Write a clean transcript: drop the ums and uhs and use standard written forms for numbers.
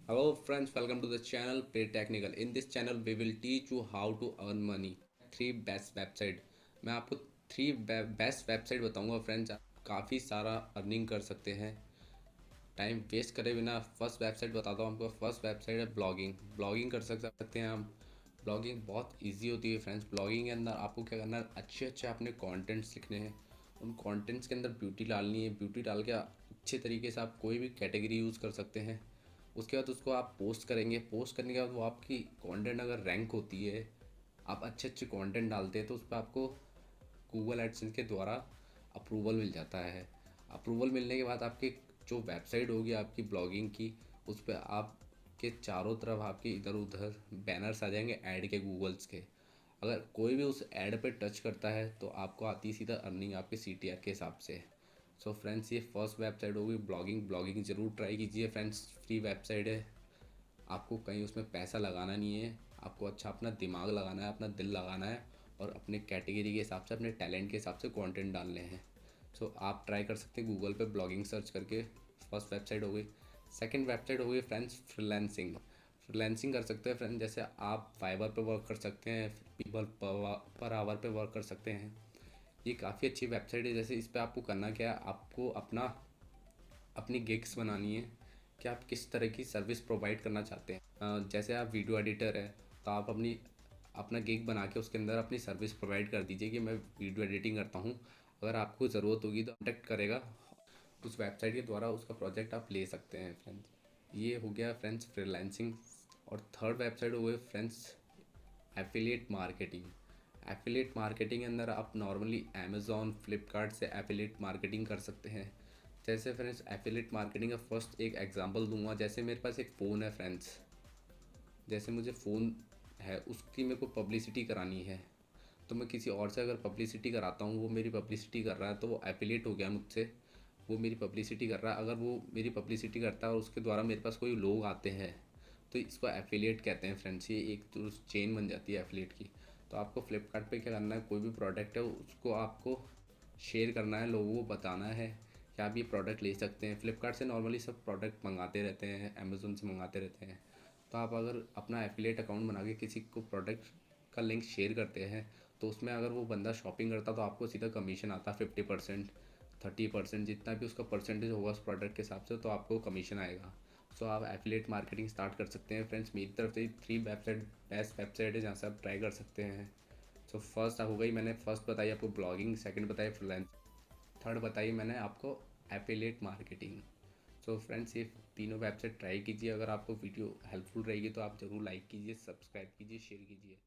Hello friends, welcome to the channel Pay Technical. In this channel we will teach you how to earn money. Three best website. मैं आपको three best website बताऊंगा friends. आप काफ़ी सारा earning कर सकते हैं। टाइम वेस्ट करे बिना फर्स्ट वेबसाइट बताता हूँ आपको। फर्स्ट वेबसाइट है ब्लॉगिंग। ब्लॉगिंग कर सकते हैं हम। ब्लॉगिंग बहुत इजी होती है फ्रेंड्स। ब्लॉगिंग के अंदर आपको क्या करना है, अच्छे अच्छे अपने कंटेंट्स लिखने हैं। उन कंटेंट्स के अंदर ब्यूटी डालनी है। ब्यूटी डाल के अच्छे तरीके से आप कोई भी कैटेगरी यूज़ कर सकते हैं। उसके बाद उसको आप पोस्ट करेंगे। पोस्ट करने के बाद वो आपकी कंटेंट अगर रैंक होती है, आप अच्छे अच्छे कंटेंट डालते हैं, तो उस पर आपको गूगल एडसेंस के द्वारा अप्रूवल मिल जाता है। अप्रूवल मिलने के बाद आपकी जो वेबसाइट होगी आपकी ब्लॉगिंग की, उस पर आपके चारों तरफ आपके इधर उधर बैनर्स आ जाएंगे ऐड के, गूगल्स के। अगर कोई भी उस ऐड पे टच करता है तो आपको आती सीधा अर्निंग आपके CTR के हिसाब से। सो फ्रेंड्स, ये फर्स्ट वेबसाइट होगी ब्लॉगिंग। ब्लॉगिंग ज़रूर ट्राई कीजिए फ्रेंड्स। फ्री वेबसाइट है। आपको कहीं उसमें पैसा लगाना नहीं है। आपको अच्छा अपना दिमाग लगाना है, अपना दिल लगाना है, और अपने कैटेगरी के हिसाब से, अपने टैलेंट के हिसाब से कंटेंट डालने हैं। सो आप ट्राई कर सकते हैं गूगल पे ब्लॉगिंग सर्च करके। फर्स्ट वेबसाइट हो गई। सेकंड वेबसाइट हो गई फ्रेंड्स फ्रीलांसिंग। फ्रीलांसिंग कर सकते हैं फ्रेंड्स। जैसे आप फाइवर पे वर्क कर सकते हैं, पीपल पर आवर पे वर्क कर सकते हैं। ये काफ़ी अच्छी वेबसाइट है। जैसे इस पर आपको करना क्या है, आपको अपनी गिग्स बनानी है कि आप किस तरह की सर्विस प्रोवाइड करना चाहते हैं। जैसे आप वीडियो एडिटर है, तो आप अपना गिग बना के उसके अंदर अपनी सर्विस प्रोवाइड कर दीजिए कि मैं वीडियो एडिटिंग करता हूँ। अगर आपको ज़रूरत होगी तो कॉन्टेक्ट करेगा। उस वेबसाइट के द्वारा उसका प्रोजेक्ट आप ले सकते हैं फ्रेंड्स। ये हो गया फ्रेंड्स फ्रीलांसिंग। और थर्ड वेबसाइट हो गई friends affiliate marketing. Affiliate marketing के अंदर आप नॉर्मली अमेज़ॉन फ्लिपकार्ट से एफिलिएट मार्केटिंग कर सकते हैं। जैसे फ्रेंड्स एफिलिएट मार्केटिंग का फर्स्ट एक एग्जांपल दूंगा। जैसे मेरे पास एक फ़ोन है फ्रेंड्स। जैसे मुझे फ़ोन है, उसकी मेरे को पब्लिसिटी करानी है, तो मैं किसी और से अगर पब्लिसिटी कराता हूँ, वो मेरी पब्लिसिटी कर रहा है, तो वो एफिलिएट हो गया मुझसे। वो मेरी पब्लिसिटी कर रहा है। अगर वो मेरी पब्लिसिटी करता है और उसके द्वारा मेरे पास कोई लोग आते हैं, तो इसको एफिलिएट कहते हैं फ्रेंड्स। ये एक तो चेन बन जाती है एफिलिएट की। तो आपको फ्लिपकार्ट पे क्या करना है, कोई भी प्रोडक्ट है उसको आपको शेयर करना है, लोगों को बताना है कि आप ये प्रोडक्ट ले सकते हैं। फ्लिपकार्ट से नॉर्मली सब प्रोडक्ट मंगाते रहते हैं, अमेज़ोन से मंगाते रहते हैं। तो आप अगर अपना एफिलिएट अकाउंट बना के किसी को प्रोडक्ट का लिंक शेयर करते हैं, तो उसमें अगर वो बंदा शॉपिंग करता तो आपको सीधा कमीशन आता है 50%, 30%, जितना भी उसका परसेंटेज होगा उस प्रोडक्ट के हिसाब से, तो आपको कमीशन आएगा। सो आप एफिलिएट मार्केटिंग स्टार्ट कर सकते हैं फ्रेंड्स। मेरी तरफ से थ्री वेबसाइट बेस्ट वेबसाइट है जहाँ से आप ट्राई कर सकते हैं। सो फर्स्ट हो गई, मैंने फर्स्ट बताई आपको ब्लॉगिंग, सेकंड बताई फ्रीलांस, थर्ड बताई मैंने आपको एफिलिएट मार्केटिंग। सो फ्रेंड्स, ये तीनों वेबसाइट ट्राई कीजिए। अगर आपको वीडियो हेल्पफुल रहेगी तो आप ज़रूर लाइक कीजिए, सब्सक्राइब कीजिए, शेयर कीजिए।